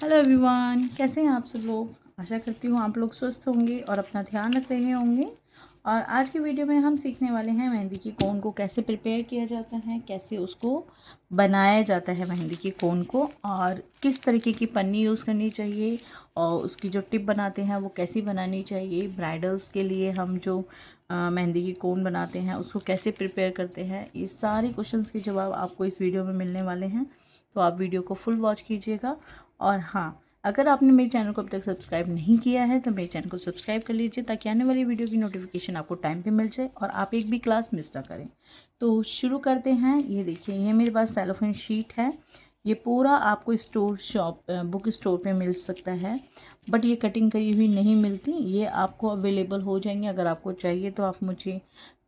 Hello everyone, कैसे हैं आप सब लोग। आशा करती हूँ आप लोग स्वस्थ होंगे और अपना ध्यान रख रहे होंगे। और आज की वीडियो में हम सीखने वाले हैं मेहंदी की कोन को कैसे प्रिपेयर किया जाता है, कैसे उसको बनाया जाता है मेहंदी की कोन को, और किस तरीके की पन्नी यूज़ करनी चाहिए और उसकी जो टिप बनाते हैं वो कैसी बनानी चाहिए। ब्राइडल्स के लिए हम जो मेहंदी की कोन बनाते हैं उसको कैसे प्रिपेयर करते हैं, ये सारे क्वेश्चंस के जवाब आपको इस वीडियो में मिलने वाले हैं। तो आप वीडियो को फुल वॉच कीजिएगा। और हाँ, अगर आपने मेरे चैनल को अब तक सब्सक्राइब नहीं किया है तो मेरे चैनल को सब्सक्राइब कर लीजिए, ताकि आने वाली वीडियो की नोटिफिकेशन आपको टाइम पे मिल जाए और आप एक भी क्लास मिस ना करें। तो शुरू करते हैं। ये देखिए, ये मेरे पास सेलोफेन शीट है। ये पूरा आपको स्टोर शॉप बुक स्टोर पे मिल सकता है, बट ये कटिंग करी हुई नहीं मिलती। ये आपको अवेलेबल हो जाएंगे। अगर आपको चाहिए तो आप मुझे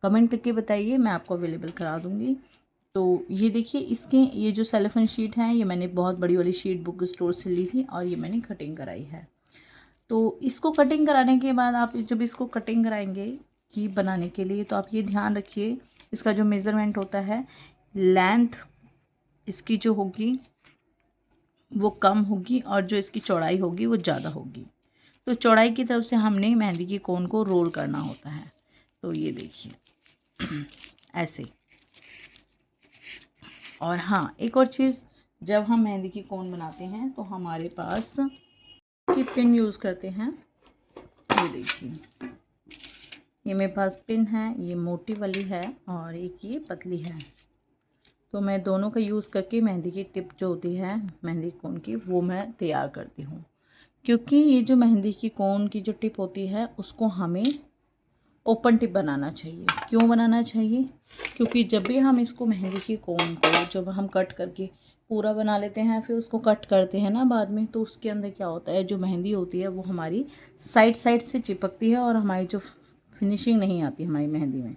कमेंट करके बताइए, मैं आपको अवेलेबल करा दूँगी। तो ये देखिए, इसके ये जो सेलोफेन शीट है, ये मैंने बहुत बड़ी वाली शीट बुक स्टोर से ली थी और ये मैंने कटिंग कराई है। तो इसको कटिंग कराने के बाद आप जब इसको कटिंग कराएंगे कि बनाने के लिए, तो आप ये ध्यान रखिए, इसका जो मेज़रमेंट होता है, लेंथ इसकी जो होगी वो कम होगी और जो इसकी चौड़ाई होगी वो ज़्यादा होगी। तो चौड़ाई की तरफ से हमने मेहंदी की कोन को रोल करना होता है। तो ये देखिए ऐसे। और हाँ, एक और चीज़, जब हम मेहंदी की कोन बनाते हैं तो हमारे पास की पिन यूज़ करते हैं। ये देखिए, ये मेरे पास पिन है, ये मोटी वाली है और एक ये पतली है। तो मैं दोनों का यूज़ करके मेहंदी की टिप जो होती है मेहंदी कोन की, वो मैं तैयार करती हूँ। क्योंकि ये जो मेहंदी की कोन की जो टिप होती है उसको हमें ओपन टिप बनाना चाहिए। क्यों बनाना चाहिए? क्योंकि जब भी हम इसको मेहंदी की कोन को जब हम कट करके पूरा बना लेते हैं, फिर उसको कट करते हैं ना बाद में, तो उसके अंदर क्या होता है, जो मेहंदी होती है वो हमारी साइड साइड से चिपकती है और हमारी जो फिनिशिंग नहीं आती हमारी मेहंदी में।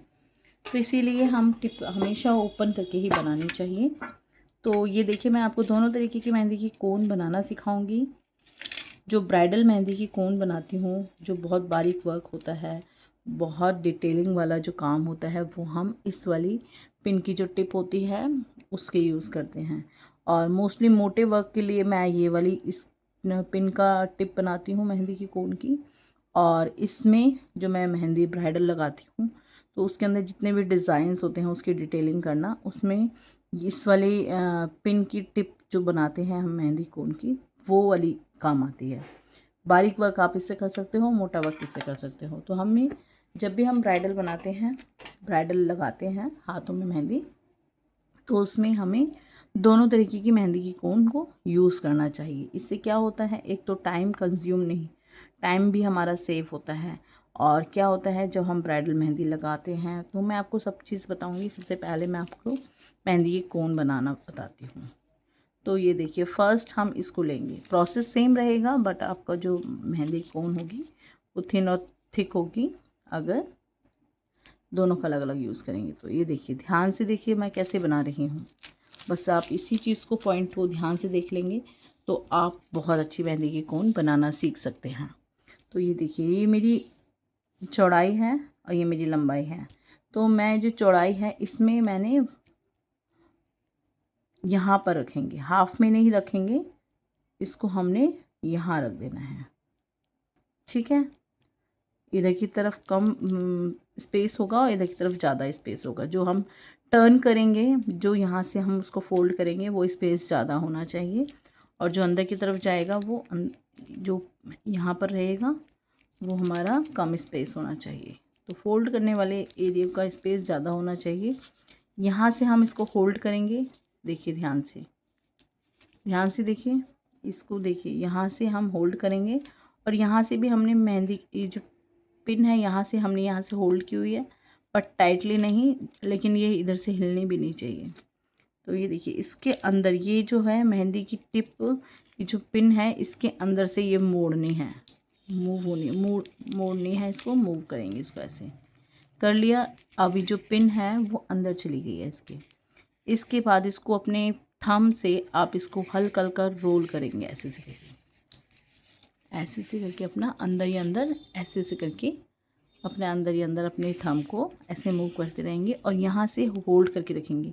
तो इसीलिए हम टिप हमेशा ओपन करके ही बनानी चाहिए। तो ये देखिए, मैं आपको दोनों तरीके की मेहंदी की कोन बनाना सिखाऊंगी। जो ब्राइडल मेहंदी की कोन बनाती हूँ, जो बहुत बारीक वर्क होता है, बहुत डिटेलिंग वाला जो काम होता है, वो हम इस वाली पिन की जो टिप होती है उसके यूज़ करते हैं। और मोस्टली मोटे वर्क के लिए मैं ये वाली इस पिन का टिप बनाती हूँ मेहंदी की कोन की। और इसमें जो मैं मेहंदी ब्राइडल लगाती हूँ तो उसके अंदर जितने भी डिज़ाइंस होते हैं उसकी डिटेलिंग करना, उसमें इस वाली पिन की टिप जो बनाते हैं हम मेहंदी कोन की, वो वाली काम आती है। बारीक वर्क आप इससे कर सकते हो, मोटा वर्क इससे कर सकते हो। तो हमें जब भी हम ब्राइडल बनाते हैं, ब्राइडल लगाते हैं हाथों में मेहंदी, तो उसमें हमें दोनों तरीके की मेहंदी की कोन को यूज़ करना चाहिए। इससे क्या होता है, एक तो टाइम कंज्यूम नहीं, टाइम भी हमारा सेव होता है। और क्या होता है, जब हम ब्राइडल मेहंदी लगाते हैं तो मैं आपको सब चीज़ बताऊंगी। सबसे पहले मैं आपको मेहंदी की कोन बनाना बताती हूँ। तो ये देखिए, फ़र्स्ट हम इसको लेंगे, प्रोसेस सेम रहेगा, बट आपका जो मेहंदी कोन होगी वो थिन और थिक होगी अगर दोनों का अलग अलग यूज़ करेंगे। तो ये देखिए, ध्यान से देखिए मैं कैसे बना रही हूँ। बस आप इसी चीज़ को, पॉइंट को ध्यान से देख लेंगे तो आप बहुत अच्छी मेहंदी की कोन बनाना सीख सकते हैं। तो ये देखिए, ये मेरी चौड़ाई है और ये मेरी लंबाई है। तो मैं जो चौड़ाई है इसमें मैंने यहाँ पर रखेंगे, हाफ में नहीं रखेंगे, इसको हमने यहाँ रख देना है। ठीक है, इधर की तरफ कम स्पेस होगा और इधर की तरफ ज़्यादा स्पेस होगा। जो हम टर्न करेंगे, जो यहाँ से हम उसको फोल्ड करेंगे, वो स्पेस ज़्यादा होना चाहिए। और जो अंदर की तरफ जाएगा वो जो यहाँ पर रहेगा वो हमारा कम स्पेस होना चाहिए। तो फोल्ड करने वाले एरिया का स्पेस ज़्यादा होना चाहिए। यहाँ से हम इसको होल्ड करेंगे। देखिए, ध्यान से, ध्यान से देखिए, इसको देखिए, यहाँ से हम होल्ड करेंगे और यहाँ से भी हमने मेहंदी ये जो पिन है यहाँ से हमने यहाँ से होल्ड की हुई है, पर टाइटली नहीं, लेकिन ये इधर से हिलनी भी नहीं चाहिए। तो ये देखिए, इसके अंदर ये जो है मेहंदी की टिप, ये जो पिन है इसके अंदर से ये मोड़नी है, मोड़नी है, इसको मूव करेंगे, इसको ऐसे कर लिया। अभी जो पिन है वो अंदर चली गई है इसके बाद इसको अपने थंब से आप इसको हल्का हल्का रोल करेंगे, ऐसे से करके, ऐसे से करके अपना अंदर ही अंदर, ऐसे से करके अपने अंदर ही अंदर अपने थंब को ऐसे मूव करते रहेंगे और यहाँ से होल्ड करके रखेंगे।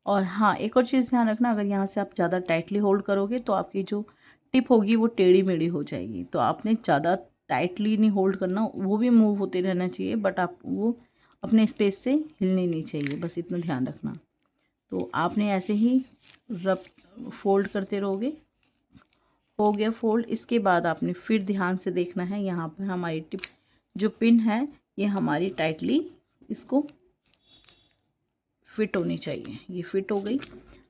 और हाँ, एक और चीज़ ध्यान रखना, अगर यहाँ से आप ज़्यादा टाइटली होल्ड करोगे तो आपकी जो टिप होगी वो टेढ़ी मेढ़ी हो जाएगी। तो आपने ज़्यादा टाइटली नहीं होल्ड करना, वो भी मूव होते रहना चाहिए बट आप वो अपने स्पेस से हिलनी नहीं चाहिए, बस इतना ध्यान रखना। तो आपने ऐसे ही रब फोल्ड करते रहोगे। हो गया फोल्ड। इसके बाद आपने फिर ध्यान से देखना है, यहाँ पर हमारी टिप जो पिन है ये हमारी टाइटली इसको फिट होनी चाहिए। ये फिट हो गई।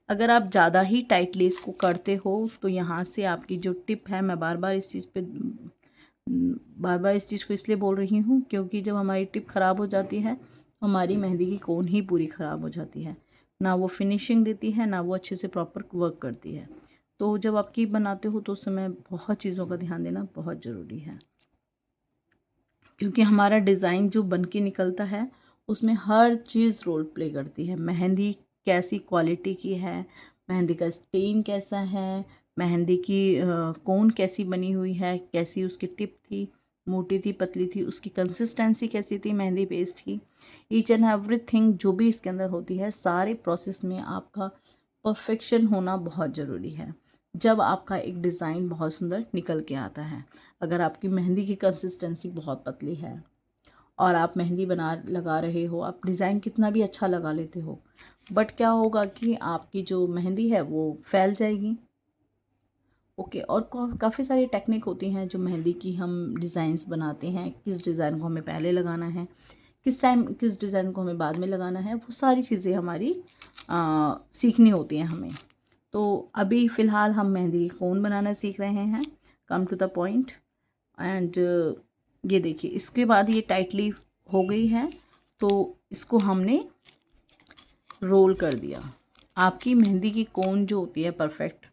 अगर आप ज़्यादा ही टाइटली इसको करते हो तो यहाँ से आपकी जो टिप है, मैं बार बार इस चीज़ को इसलिए बोल रही हूँ क्योंकि जब हमारी टिप ख़राब हो जाती है हमारी मेहंदी की कोन ही पूरी ख़राब हो जाती है, ना वो फिनिशिंग देती है ना वो अच्छे से प्रॉपर वर्क करती है। तो जब आप कीप बनाते हो तो उस समय बहुत चीज़ों का ध्यान देना बहुत ज़रूरी है, क्योंकि हमारा डिज़ाइन जो बन के निकलता है उसमें हर चीज़ रोल प्ले करती है। मेहंदी कैसी क्वालिटी की है, मेहंदी का स्टेन कैसा है, मेहंदी की कोन कैसी बनी हुई है, कैसी उसकी टिप थी, मोटी थी पतली थी, उसकी कंसिस्टेंसी कैसी थी मेहंदी पेस्ट की, ईच एंड एवरीथिंग जो भी इसके अंदर होती है सारे प्रोसेस में आपका परफेक्शन होना बहुत ज़रूरी है। जब आपका एक डिज़ाइन बहुत सुंदर निकल के आता है, अगर आपकी मेहंदी की कंसिस्टेंसी बहुत पतली है और आप मेहंदी लगा रहे हो, आप डिज़ाइन कितना भी अच्छा लगा लेते हो बट क्या होगा कि आपकी जो मेहंदी है वो फैल जाएगी। ओके। और काफ़ी सारी टेक्निक होती हैं जो मेहंदी की हम डिज़ाइंस बनाते हैं, किस डिज़ाइन को हमें पहले लगाना है, किस टाइम किस डिज़ाइन को हमें बाद में लगाना है, वो सारी चीज़ें हमारी सीखनी होती हैं हमें। तो अभी फ़िलहाल हम मेहंदी की कोन बनाना सीख रहे हैं, come to the point. And ये देखिए इसके बाद ये टाइटली हो गई है तो इसको हमने रोल कर दिया। आपकी मेहंदी की कोन जो होती है परफेक्ट,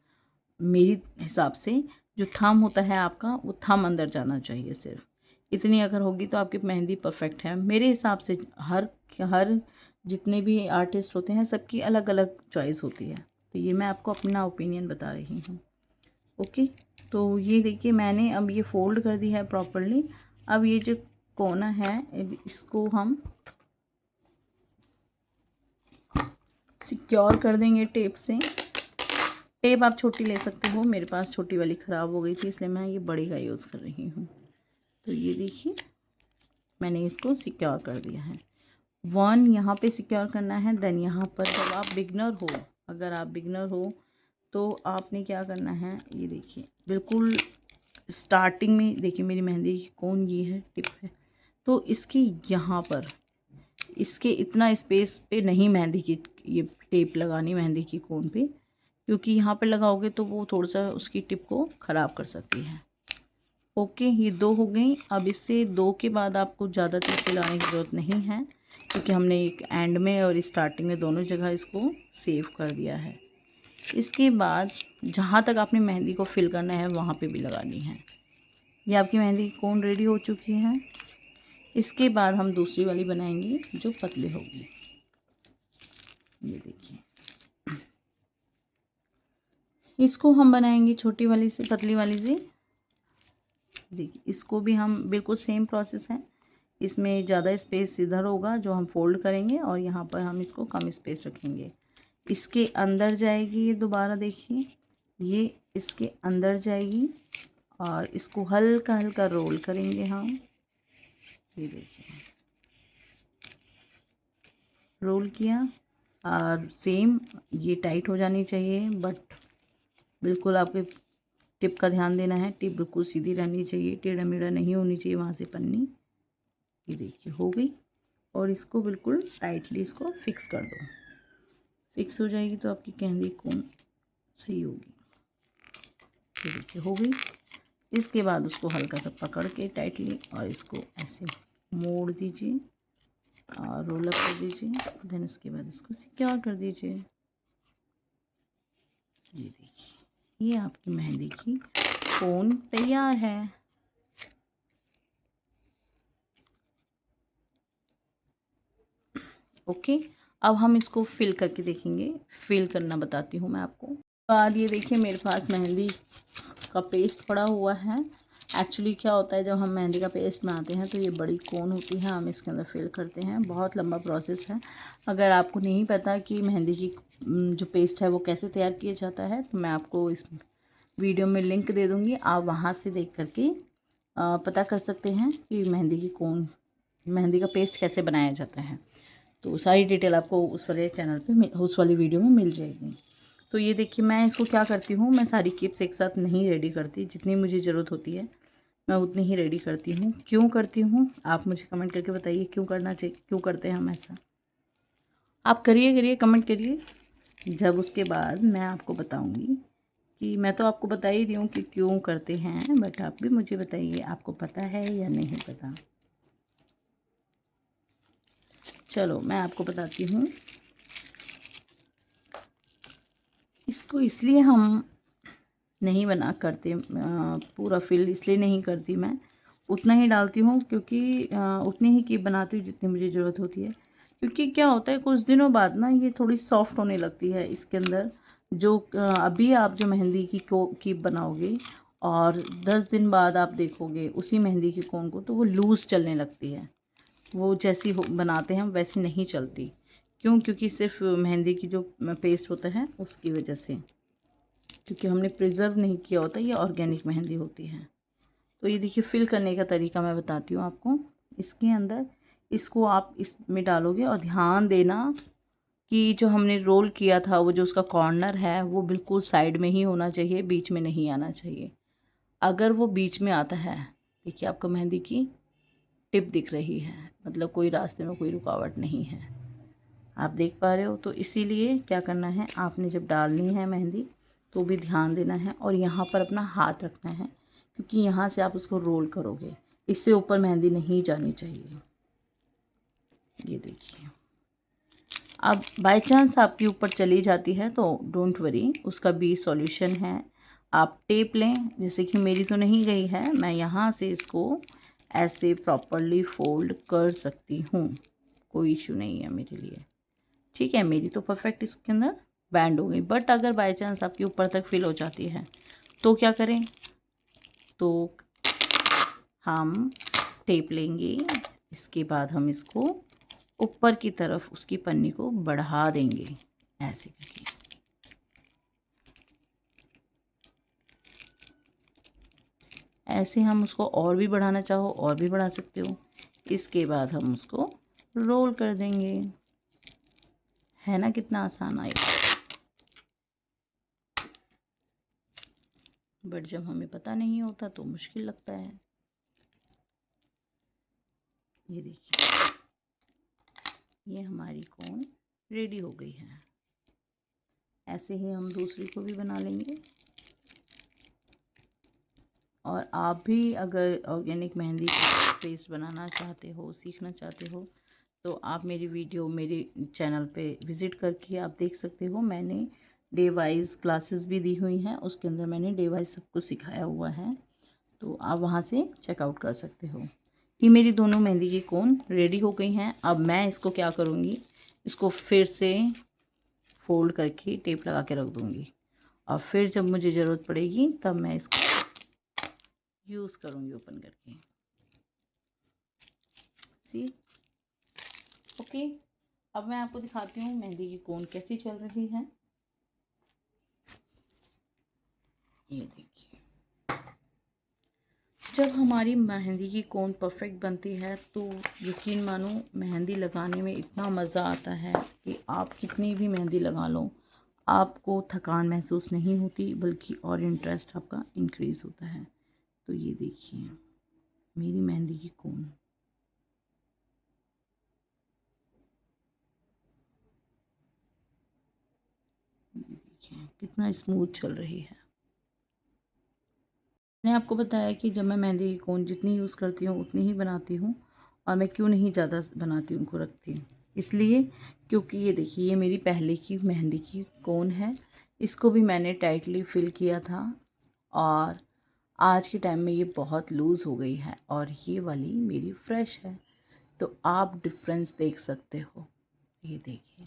मेरी हिसाब से जो थंब होता है आपका वो थंब अंदर जाना चाहिए, सिर्फ इतनी अगर होगी तो आपकी मेहंदी परफेक्ट है मेरे हिसाब से। हर जितने भी आर्टिस्ट होते हैं सबकी अलग अलग चॉइस होती है, तो ये मैं आपको अपना ओपिनियन बता रही हूँ। ओके। तो ये देखिए मैंने अब ये फोल्ड कर दी है प्रॉपरली। अब ये जो कोना है इसको हम सिक्योर कर देंगे टेप से। टेप आप छोटी ले सकते हो, मेरे पास छोटी वाली ख़राब हो गई थी इसलिए मैं ये बड़ी का यूज़ कर रही हूँ। तो ये देखिए मैंने इसको सिक्योर कर दिया है। वन यहाँ पे सिक्योर करना है, देन यहाँ पर जब आप बिगनर हो, अगर आप बिगनर हो तो आपने क्या करना है, ये देखिए बिल्कुल स्टार्टिंग में देखिए मेरी मेहंदी की कोन ये है, टिप है, तो इसके यहाँ पर इसके इतना स्पेस पे नहीं मेहंदी की ये टेप लगानी मेहंदी की कोन पे, क्योंकि यहाँ पे लगाओगे तो वो थोड़ा सा उसकी टिप को ख़राब कर सकती है। ओके, ये दो हो गई। अब इससे दो के बाद आपको ज़्यादा टिप लगाने की ज़रूरत नहीं है क्योंकि हमने एक एंड में और स्टार्टिंग में दोनों जगह इसको सेव कर दिया है। इसके बाद जहाँ तक आपने मेहंदी को फिल करना है वहाँ पे भी लगानी है। ये आपकी मेहंदी की कोन रेडी हो चुकी है। इसके बाद हम दूसरी वाली बनाएंगे जो पतली होगी। ये देखिए इसको हम बनाएंगे छोटी वाली से पतली वाली से। देखिए इसको भी हम बिल्कुल सेम प्रोसेस है, इसमें ज़्यादा स्पेस इधर होगा जो हम फोल्ड करेंगे और यहाँ पर हम इसको कम स्पेस रखेंगे। इसके अंदर जाएगी ये, दोबारा देखिए ये इसके अंदर जाएगी और इसको हल्का हल्का रोल करेंगे हम। ये देखिए रोल किया और सेम ये टाइट हो जानी चाहिए बट बिल्कुल आपके टिप का ध्यान देना है, टिप बिल्कुल सीधी रहनी चाहिए, टेढ़ा मेढ़ा नहीं होनी चाहिए वहाँ से पन्नी। ये देखिए हो गई और इसको बिल्कुल टाइटली इसको फिक्स कर दो। फिक्स हो जाएगी तो आपकी मेहंदी कोन सही होगी। ये देखिए हो गई। इसके बाद उसको हल्का सा पकड़ के टाइटली और इसको ऐसे मोड़ दीजिए और रोल अप कर दीजिए, देन उसके बाद इसको सिक्योर कर दीजिए। ये देखिए ये आपकी मेहंदी की कोन तैयार है। ओके, अब हम इसको फिल करके देखेंगे। फिल करना बताती हूँ मैं आपको। बाद ये देखिए मेरे पास मेहंदी का पेस्ट पड़ा हुआ है। एक्चुअली क्या होता है जब हम मेहंदी का पेस्ट बनाते हैं तो ये बड़ी कोन होती है, हम इसके अंदर फिल करते हैं, बहुत लंबा प्रोसेस है। अगर आपको नहीं पता कि मेहंदी की जो पेस्ट है वो कैसे तैयार किया जाता है तो मैं आपको इस वीडियो में लिंक दे दूँगी, आप वहाँ से देख करके पता कर सकते हैं कि मेहंदी का पेस्ट कैसे बनाया जाता है। तो सारी डिटेल आपको उस वाले चैनल पे उस वाली वीडियो में मिल जाएगी। तो ये देखिए मैं इसको क्या करती हूँ, मैं सारी क्लिप्स एक साथ नहीं रेडी करती, जितनी मुझे ज़रूरत होती है मैं उतनी ही रेडी करती हूँ। क्यों करती हूँ आप मुझे कमेंट करके बताइए, क्यों करना चाहिए, क्यों करते हैं हम ऐसा। आप करिए कमेंट करिए, जब उसके बाद मैं आपको बताऊँगी कि मैं तो आपको बता ही रही हूँ कि क्यों करते हैं, बट आप भी मुझे बताइए आपको पता है या नहीं पता। चलो मैं आपको बताती हूँ। इसको इसलिए हम नहीं बना करते, पूरा फिल इसलिए नहीं करती मैं, उतना ही डालती हूँ क्योंकि उतनी ही कीप बनाती हूँ जितनी मुझे ज़रूरत होती है। क्योंकि क्या होता है कुछ दिनों बाद ना ये थोड़ी सॉफ्ट होने लगती है इसके अंदर, जो अभी आप जो मेहंदी की कीप बनाओगे और 10 दिन बाद आप देखोगे उसी मेहंदी की कोन को, तो वो लूज़ चलने लगती है। वो जैसी बनाते हैं वैसी नहीं चलती। क्यों? क्योंकि सिर्फ मेहंदी की जो पेस्ट होता है उसकी वजह से, क्योंकि हमने प्रिजर्व नहीं किया होता, ये ऑर्गेनिक मेहंदी होती है। तो ये देखिए फिल करने का तरीका मैं बताती हूँ आपको। इसके अंदर इसको आप इसमें डालोगे और ध्यान देना कि जो हमने रोल किया था वो जो उसका कॉर्नर है वो बिल्कुल साइड में ही होना चाहिए, बीच में नहीं आना चाहिए। अगर वो बीच में आता है, देखिए आपको मेहंदी की टिप दिख रही है, मतलब कोई रास्ते में कोई रुकावट नहीं है, आप देख पा रहे हो। तो इसीलिए क्या करना है, आपने जब डालनी है मेहंदी तो भी ध्यान देना है और यहाँ पर अपना हाथ रखना है, क्योंकि यहाँ से आप उसको रोल करोगे, इससे ऊपर मेहंदी नहीं जानी चाहिए। ये देखिए, अब बाय चांस आपके ऊपर चली जाती है तो डोंट वरी, उसका भी सॉल्यूशन है। आप टेप लें, जैसे कि मेरी तो नहीं गई है, मैं यहाँ से इसको ऐसे प्रॉपरली फोल्ड कर सकती हूँ, कोई इशू नहीं है मेरे लिए। ठीक है, मेरी तो परफेक्ट इसके अंदर बैंड हो गई। बट अगर बाय चांस आपके ऊपर तक फिल हो जाती है तो क्या करें, तो हम टेप लेंगे, इसके बाद हम इसको ऊपर की तरफ उसकी पन्नी को बढ़ा देंगे ऐसे करके। ऐसे हम उसको और भी बढ़ाना चाहो और भी बढ़ा सकते हो। इसके बाद हम उसको रोल कर देंगे। है ना कितना आसान आएगा। बट जब हमें पता नहीं होता तो मुश्किल लगता है। ये देखिए, ये हमारी कोन रेडी हो गई है। ऐसे ही हम दूसरी को भी बना लेंगे। और आप भी अगर ऑर्गेनिक मेहंदी का पेस्ट बनाना चाहते हो, सीखना चाहते हो, तो आप मेरी वीडियो मेरे चैनल पे विज़िट करके आप देख सकते हो। मैंने डे वाइज क्लासेस भी दी हुई हैं, उसके अंदर मैंने डे वाइज सब कुछ सिखाया हुआ है, तो आप वहाँ से चेकआउट कर सकते हो। ये मेरी दोनों मेहंदी की कोन रेडी हो गई हैं। अब मैं इसको क्या करूँगी, इसको फिर से फोल्ड करके टेप लगा के रख दूँगी और फिर जब मुझे ज़रूरत पड़ेगी तब मैं इसको यूज़ करूँगी ओपन करके। सी ओके। अब मैं आपको दिखाती हूँ मेहंदी की कोन कैसी चल रही है। ये देखिए, जब हमारी मेहंदी की कोन परफेक्ट बनती है तो यकीन मानो मेहंदी लगाने में इतना मज़ा आता है कि आप कितनी भी मेहंदी लगा लो, आपको थकान महसूस नहीं होती, बल्कि और इंटरेस्ट आपका इंक्रीज़ होता है। तो ये देखिए मेरी मेहंदी की कोन, ये देखिए कितना स्मूथ चल रही है। मैंने आपको बताया कि जब मैं मेहंदी की कोन जितनी यूज़ करती हूँ उतनी ही बनाती हूँ, और मैं क्यों नहीं ज़्यादा बनाती हूँ, उनको रखती हूँ इसलिए क्योंकि ये देखिए ये मेरी पहले की मेहंदी की कोन है। इसको भी मैंने टाइटली फिल किया था और आज के टाइम में ये बहुत लूज़ हो गई है और ये वाली मेरी फ्रेश है। तो आप डिफरेंस देख सकते हो, ये देखिए।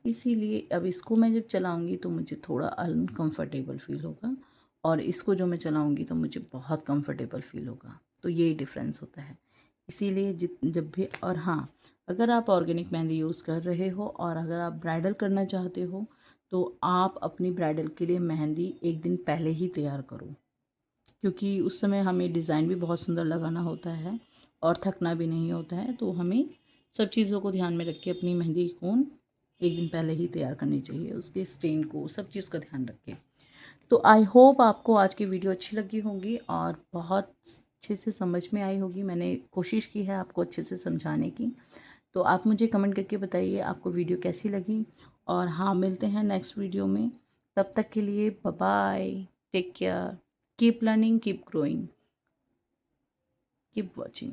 इसीलिए अब इसको मैं जब चलाऊँगी तो मुझे थोड़ा अनकंफर्टेबल फ़ील होगा और इसको जो मैं चलाऊँगी तो मुझे बहुत कंफर्टेबल फ़ील होगा। तो ये डिफ़रेंस होता है। इसीलिए जब भी, और हाँ, अगर आप ऑर्गेनिक मेहंदी यूज़ कर रहे हो और अगर आप ब्राइडल करना चाहते हो तो आप अपनी ब्राइडल के लिए मेहंदी एक दिन पहले ही तैयार करो, क्योंकि उस समय हमें डिज़ाइन भी बहुत सुंदर लगाना होता है और थकना भी नहीं होता है। तो हमें सब चीज़ों को ध्यान में रख के अपनी मेहंदी की कोन एक दिन पहले ही तैयार करनी चाहिए, उसके स्टेन को, सब चीज़ का ध्यान रखें। तो आई होप आपको आज की वीडियो अच्छी लगी होगी और बहुत अच्छे से समझ में आई होगी। मैंने कोशिश की है आपको अच्छे से समझाने की। तो आप मुझे कमेंट करके बताइए आपको वीडियो कैसी लगी। और हाँ, मिलते हैं नेक्स्ट वीडियो में। तब तक के लिए bye bye, take care, keep learning, keep growing, keep watching.